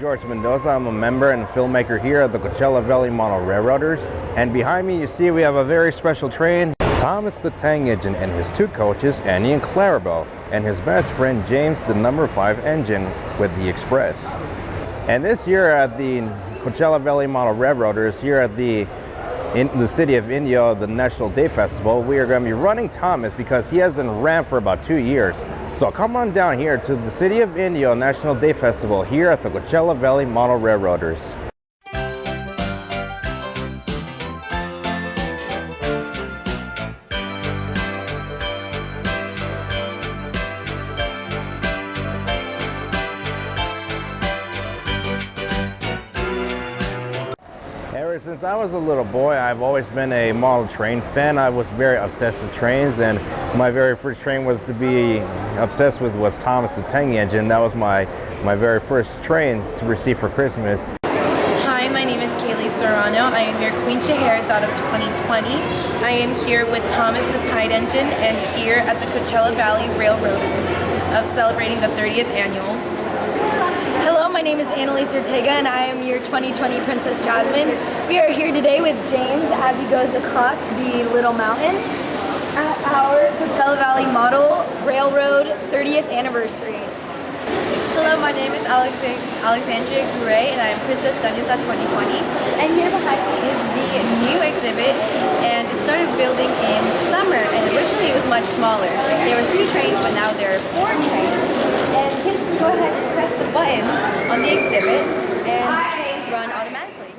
George Mendoza. I'm a member and filmmaker here at the Coachella Valley Model Railroaders. And behind me you see we have a very special train. Thomas the Tank Engine and his two coaches, Annie and Clarabelle, and his best friend James, the number 5 engine with the Express. And this year at the Coachella Valley Model Railroaders here at in the city of Indio, the National Day Festival, we are going to be running Thomas because he hasn't ran for about 2 years. So come on down here to the city of Indio National Day Festival here at the Coachella Valley Model Railroaders. Ever since I was a little boy, I've always been a model train fan. I was very obsessed with trains, and my very first train was to be obsessed with was Thomas the Tank Engine. That was my very first train to receive for Christmas. Hi, my name is Kaylee Serrano. I am your Queen Scheherazade of 2020. I am here with Thomas the Tide Engine and here at the Coachella Valley Railroaders of celebrating the 30th annual. Hello, my name is Annalise Ortega and I am your 2020 Princess Jasmine. We are here today with James as he goes across the Little Mountain at our Coachella Valley Model Railroad 30th anniversary. Hello, my name is Alexandria Gray and I am Princess Dunyasa 2020. And here behind me is The new exhibit, and it started building in summer, and originally it was much smaller. There was 2 trains, but now there are 4 trains. And kids can go ahead and press the buttons on the exhibit, and the trains run automatically.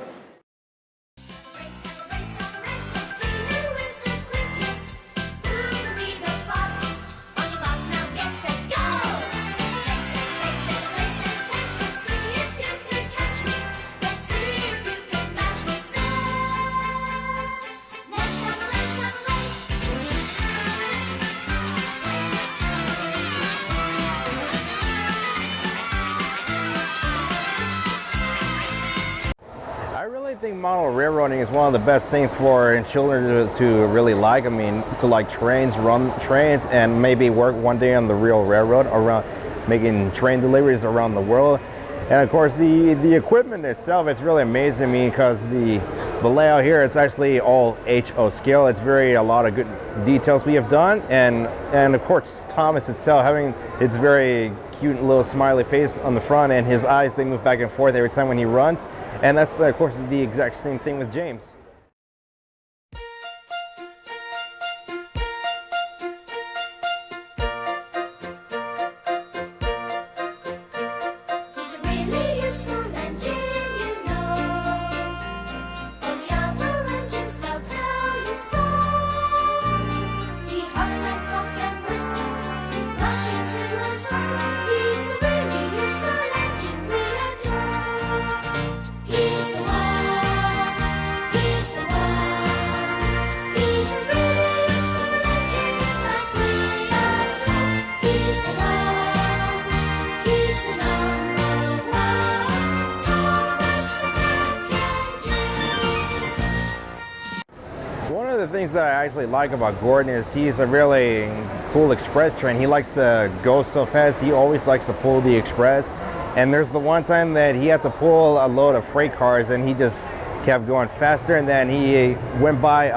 I think model railroading is one of the best things for children to really like. I mean, to like trains, run trains, and maybe work one day on the real railroad around making train deliveries around the world. And of course, the equipment itself, it's really amazing to me because the layout here, it's actually all HO scale. It's a lot of good details we have done, and of course Thomas itself having its very cute little smiley face on the front, and his eyes, they move back and forth every time when he runs. And that's, of course, the exact same thing with James. He's a really useful engine, you know. All the other engines, they'll tell you so. He huffs and puffs and whistles, rushing to and fro. He's the really useful engine we adore. He's the one, he's the one. He's the really useful engine that we adore. He's the one, he's the number 1. Thomas the Tank Engine. One of the things that I actually like about Gordon is he's a really cool express train. He likes to go so fast. He always likes to pull the express. And there's the one time that he had to pull a load of freight cars and he just kept going faster, and then he went by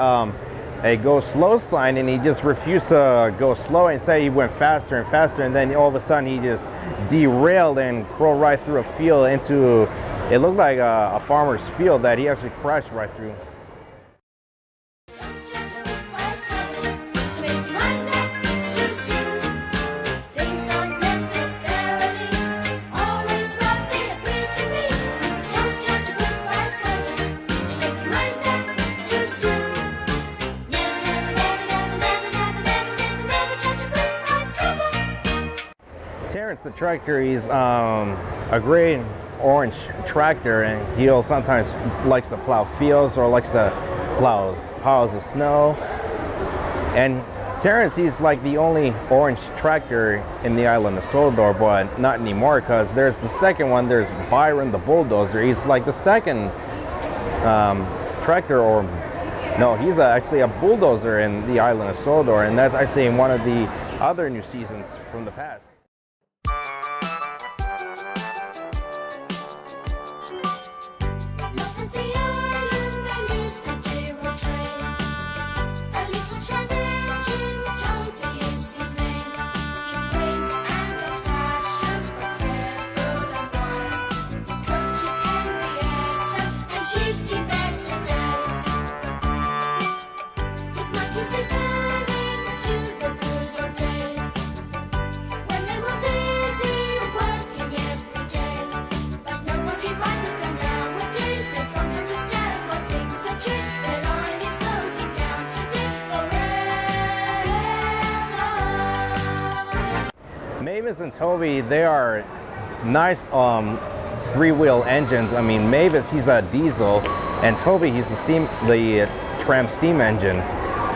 a go slow sign and he just refused to go slow. Instead he went faster and faster, and then all of a sudden he just derailed and crawled right through a field into, it looked like a farmer's field that he actually crashed right through. Don't judge a book by its cover, to make you mind up too soon. Things aren't necessarily always what they appear to be. Don't judge a book by its cover, to make you mind up too soon. Never, never, never, never, never, never, never, never, never judge a book by its cover. Terrence the tractor, he's a great orange tractor, and he'll sometimes likes to plow fields or likes to plow piles of snow. And Terrence, he's like the only orange tractor in the island of Sodor, but not anymore because there's the second one. There's Byron the bulldozer. He's like the second tractor, or no, he's actually a bulldozer in the island of Sodor, and that's actually in one of the other new seasons from the past. Mavis and Toby, they are nice three-wheel engines. I mean, Mavis, he's a diesel, and Toby, he's the tram steam engine.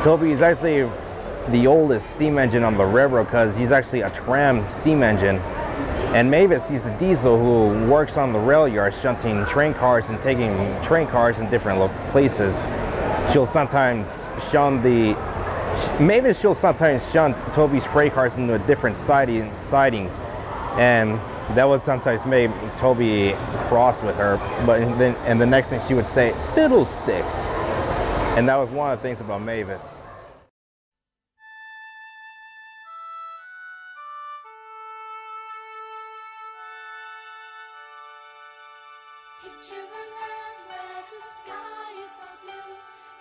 Toby is actually the oldest steam engine on the railroad because he's actually a tram steam engine. And Mavis, he's a diesel who works on the rail yard, shunting train cars and taking train cars in different places. She'll sometimes shunt Toby's freight cars into different sidings, and that would sometimes make Toby cross with her. And the next thing she would say, "Fiddlesticks," and that was one of the things about Mavis. Picture a land where the sky is so blue,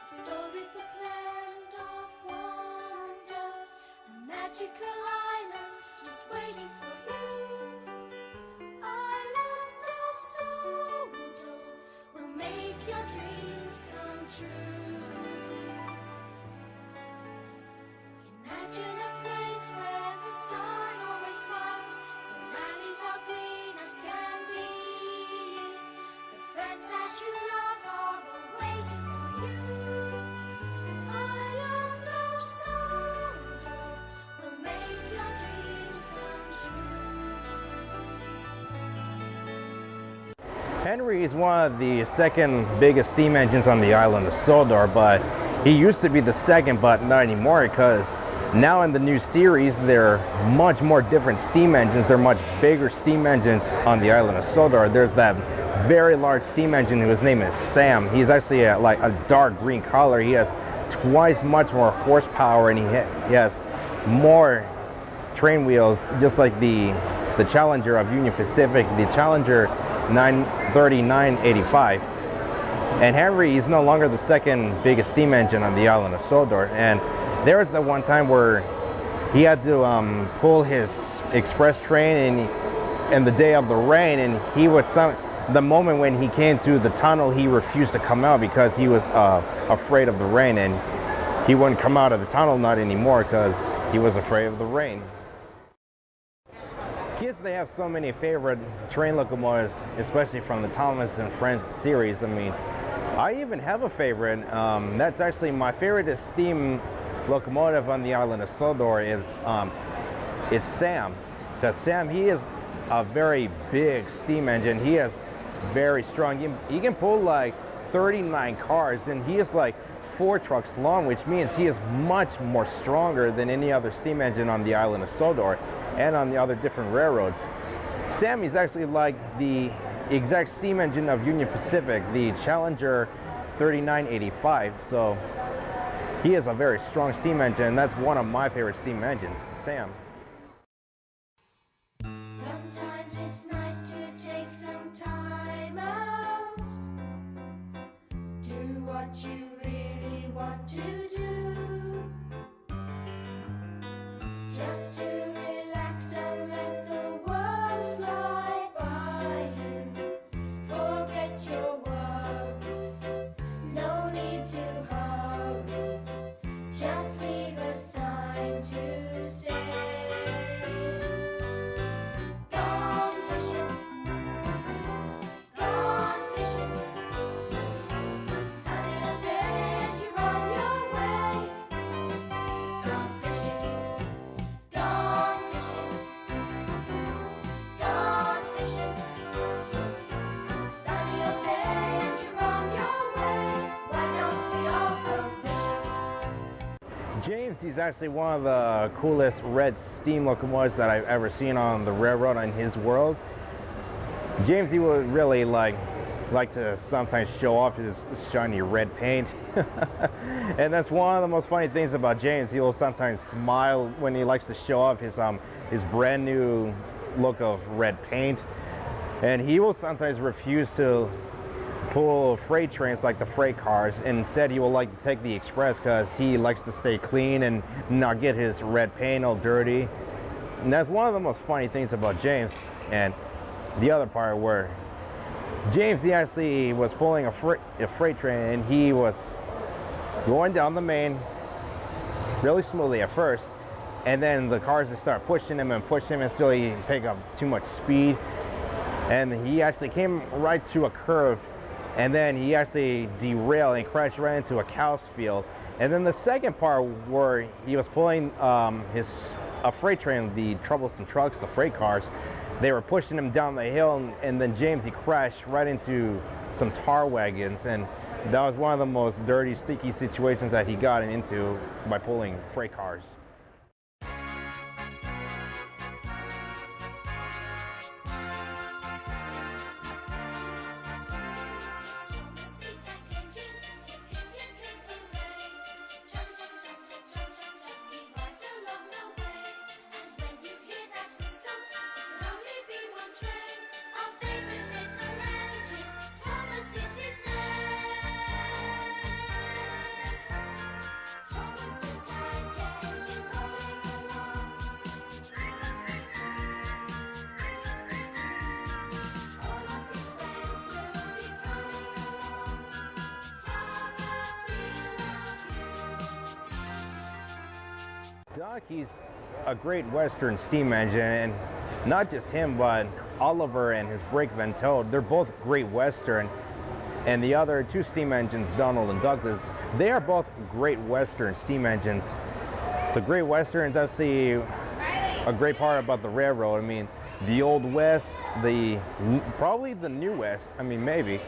a storybook land of wonder, a magical island just waiting for you. Island of Sodo will make your dreams come true. Imagine a place where the sun always smiles, the valleys are green as can be. Friends that you love are all waiting for you. Island of Sodo will make your dreams come true. Henry is one of the second biggest steam engines on the island of Sodor, but he used to be the second, but not anymore, because now in the new series, there are much more different steam engines. They're much bigger steam engines on the island of Sodor. There's that very large steam engine whose name is Sam. He's actually like a dark green color. He has twice much more horsepower, and he has more train wheels, just like the Challenger of Union Pacific, the Challenger 939/85. And Henry is no longer the second biggest steam engine on the island of Sodor. And there was that one time where he had to pull his express train in the day of the rain, and he would the moment when he came through the tunnel, he refused to come out because he was afraid of the rain, and he wouldn't come out of the tunnel, not anymore, because he was afraid of the rain. Kids, they have so many favorite train locomotives, especially from the Thomas and Friends series. I mean, I even have a favorite. That's actually my favorite is steam locomotive on the island of Sodor. It's Sam, because Sam, he is a very big steam engine. He is very strong. He can pull like 39 cars, and he is like 4 trucks long, which means he is much more stronger than any other steam engine on the island of Sodor and on the other different railroads. Sam is actually like the exact steam engine of Union Pacific, the Challenger 39/85. So he is a very strong steam engine, and that's one of my favorite steam engines, Sam. Sometimes it's nice to take some time out. Do what you really want to do. Just to relax and let the world fly by you. Forget your worries, no need to hurry. Just leave a sign to say. James, he's actually one of the coolest red steam locomotives that I've ever seen on the railroad in his world. James, he would really like to sometimes show off his shiny red paint. And that's one of the most funny things about James. He will sometimes smile when he likes to show off his brand new look of red paint. And he will sometimes refuse to pull freight trains like the freight cars, and instead he will like to take the express because he likes to stay clean and not get his red paint all dirty. And that's one of the most funny things about James. And the other part where James, he actually was pulling a freight train, and he was going down the main really smoothly at first, and then the cars just start pushing him until he picked up too much speed, and he actually came right to a curve, and then he actually derailed and crashed right into a cow's field. And then the second part where he was pulling a freight train, the troublesome trucks, the freight cars, they were pushing him down the hill, and then James, he crashed right into some tar wagons, and that was one of the most dirty, sticky situations that he got into by pulling freight cars. Doc, he's a great Western steam engine, and not just him, but Oliver and his brake ventode, they're both great Western. And the other two steam engines, Donald and Douglas, they are both great Western steam engines. The Great Western's actually a great part about the railroad. I mean, the Old West, probably the New West, I mean, maybe,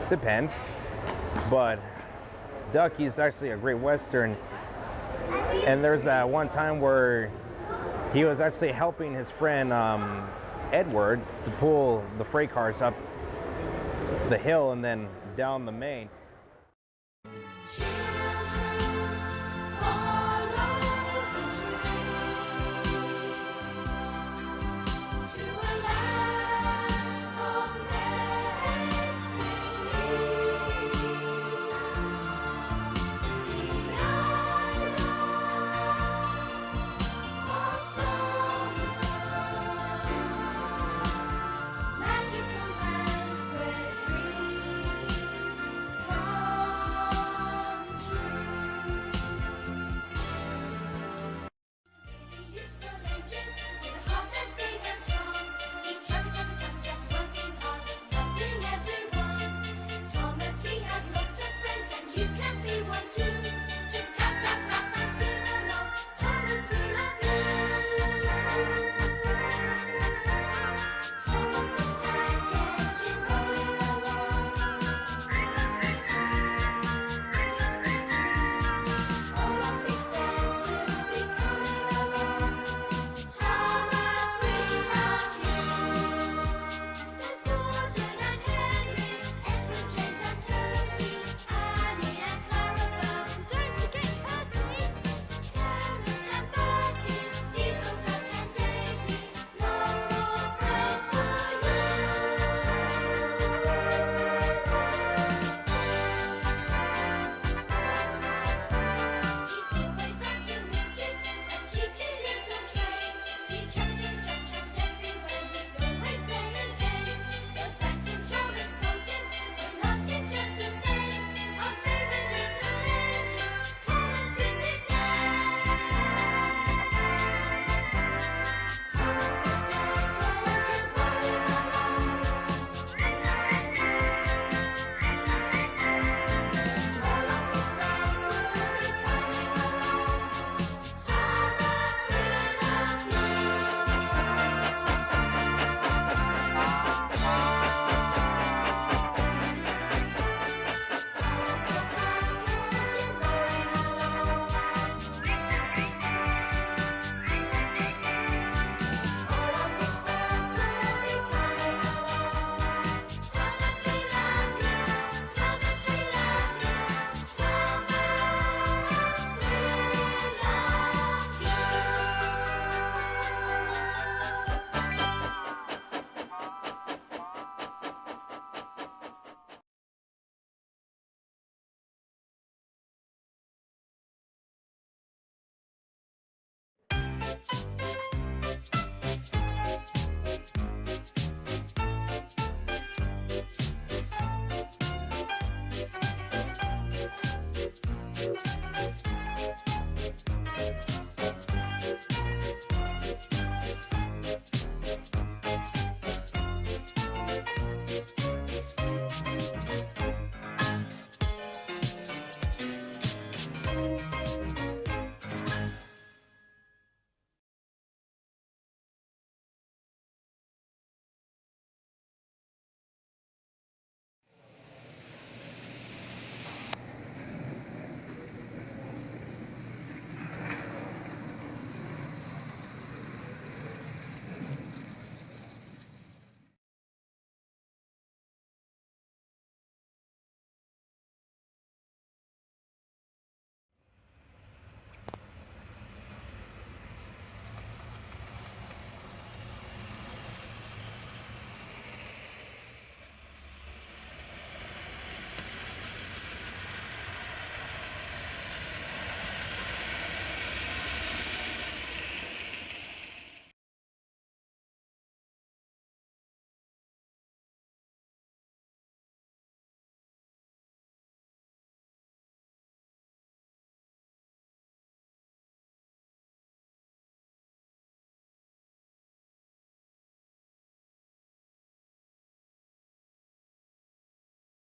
depends. But Duck, he's actually a great Western. And there's that one time where he was actually helping his friend Edward to pull the freight cars up the hill and then down the main. Choose